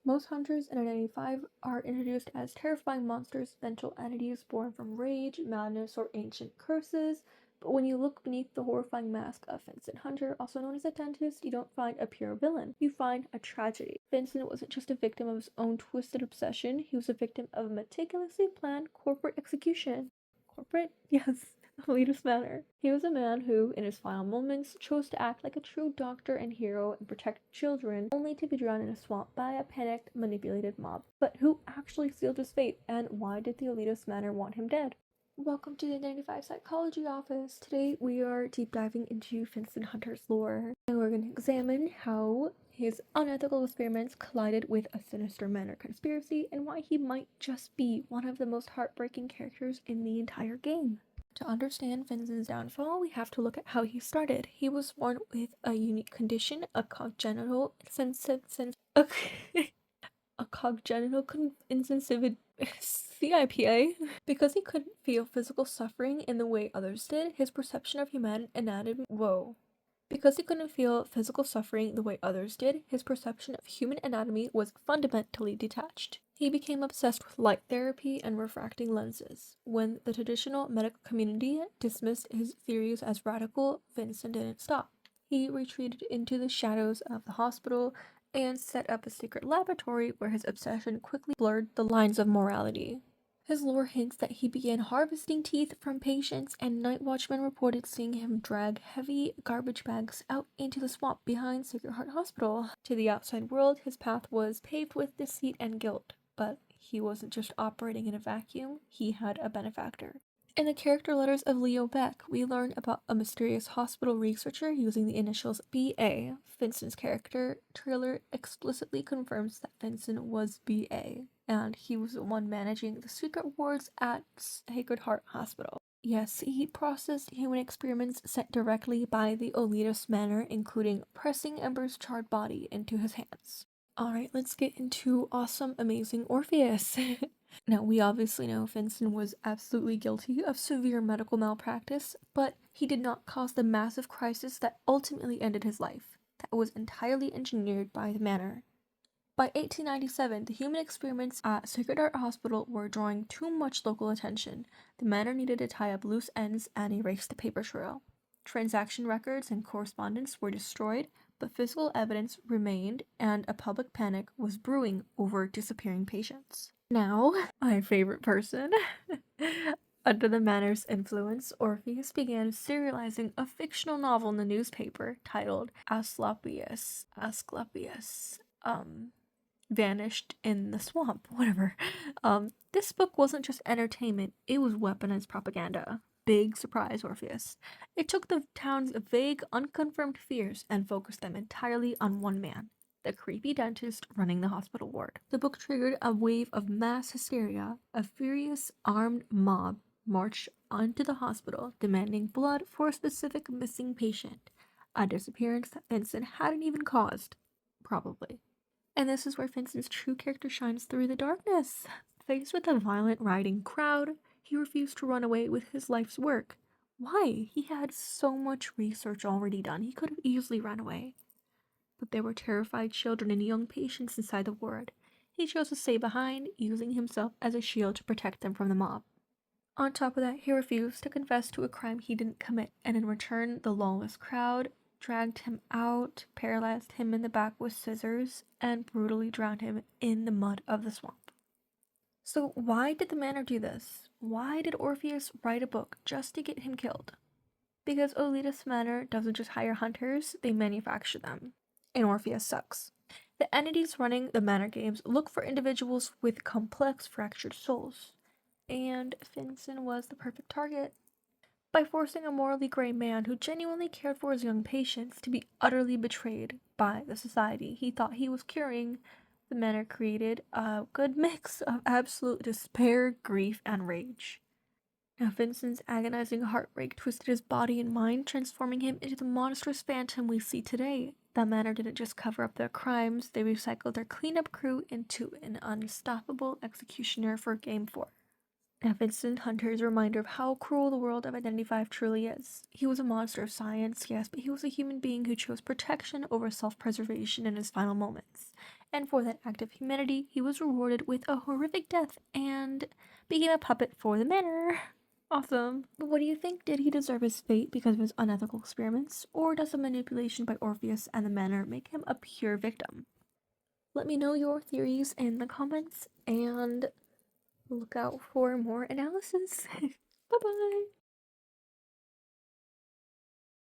Most hunters in Identity 5 are introduced as terrifying monsters, vengeful entities born from rage, madness, or ancient curses. But when you look beneath the horrifying mask of Finsen Hunter, also known as a dentist, you don't find a pure villain. You find a tragedy. Finsen wasn't just a victim of his own twisted obsession, he was a victim of a meticulously planned corporate execution. Corporate? Yes. Elitist manner. He was a man who, in his final moments, chose to act like a true doctor and hero and protect children, only to be drowned in a swamp by a panicked, manipulated mob. But who actually sealed his fate, and why did the elitist manner want him dead? Welcome to the Identity 5 Psychology Office. Today we are deep diving into Finsen Hunter's lore, and we're going to examine how his unethical experiments collided with a sinister manor conspiracy, and why he might just be one of the most heartbreaking characters in the entire game. To understand Finsen's downfall, we have to look at how he started. He was born with a unique condition, a congenital insensitivity, CIPA. Because he couldn't feel physical suffering in the way others did, his perception of human anatomy was fundamentally detached. He became obsessed with light therapy and refracting lenses. When the traditional medical community dismissed his theories as radical, Finsen didn't stop. He retreated into the shadows of the hospital and set up a secret laboratory where his obsession quickly blurred the lines of morality. His lore hints that he began harvesting teeth from patients, and night watchmen reported seeing him drag heavy garbage bags out into the swamp behind Sacred Heart Hospital. To the outside world, his path was paved with deceit and guilt, but he wasn't just operating in a vacuum, he had a benefactor. In the character letters of Leo Beck, we learn about a mysterious hospital researcher using the initials BA. Finsen's character trailer explicitly confirms that Finsen was BA, and he was the one managing the secret wards at Sacred Heart Hospital. Yes, he processed human experiments sent directly by the elitist manner, including pressing Ember's charred body into his hands. Alright, let's get into awesome, amazing Orpheus. Now, we obviously know Finsen was absolutely guilty of severe medical malpractice, but he did not cause the massive crisis that ultimately ended his life. That was entirely engineered by the manor. By 1897, the human experiments at Sacred Heart Hospital were drawing too much local attention. The manor needed to tie up loose ends and erase the paper trail. Transaction records and correspondence were destroyed, but physical evidence remained, and a public panic was brewing over disappearing patients. Now, my favorite person. Under the manor's influence, Orpheus began serializing a fictional novel in the newspaper titled Asclepius, Vanished in the Swamp, whatever. This book wasn't just entertainment, it was weaponized propaganda. Big surprise, Orpheus. It took the town's vague, unconfirmed fears and focused them entirely on one man, the creepy dentist running the hospital ward. The book triggered a wave of mass hysteria. A furious, armed mob marched onto the hospital, demanding blood for a specific missing patient, a disappearance that Finsen hadn't even caused, probably. And this is where Finsen's true character shines through the darkness. Faced with a violent rioting crowd, he refused to run away with his life's work. Why? He had so much research already done, he could have easily run away. But there were terrified children and young patients inside the ward. He chose to stay behind, using himself as a shield to protect them from the mob. On top of that, he refused to confess to a crime he didn't commit, and in return, the lawless crowd dragged him out, paralyzed him in the back with scissors, and brutally drowned him in the mud of the swamp. So why did the manor do this? Why did Orpheus write a book just to get him killed? Because elitist manor doesn't just hire hunters, they manufacture them. And Orpheus sucks. The entities running the manor games look for individuals with complex, fractured souls. And Finsen was the perfect target. By forcing a morally gray man who genuinely cared for his young patients to be utterly betrayed by the society he thought he was curing, the manor created a good mix of absolute despair, grief, and rage. Now, Finsen's agonizing heartbreak twisted his body and mind, transforming him into the monstrous phantom we see today. The manor didn't just cover up their crimes, they recycled their cleanup crew into an unstoppable executioner for Game 4. Now, Finsen Hunter's reminder of how cruel the world of Identity 5 truly is. He was a monster of science, yes, but he was a human being who chose protection over self-preservation in his final moments. And for that act of humanity, he was rewarded with a horrific death and became a puppet for the manor. Awesome. But what do you think? Did he deserve his fate because of his unethical experiments, or does the manipulation by Orpheus and the manor make him a pure victim? Let me know your theories in the comments and look out for more analysis. Bye bye!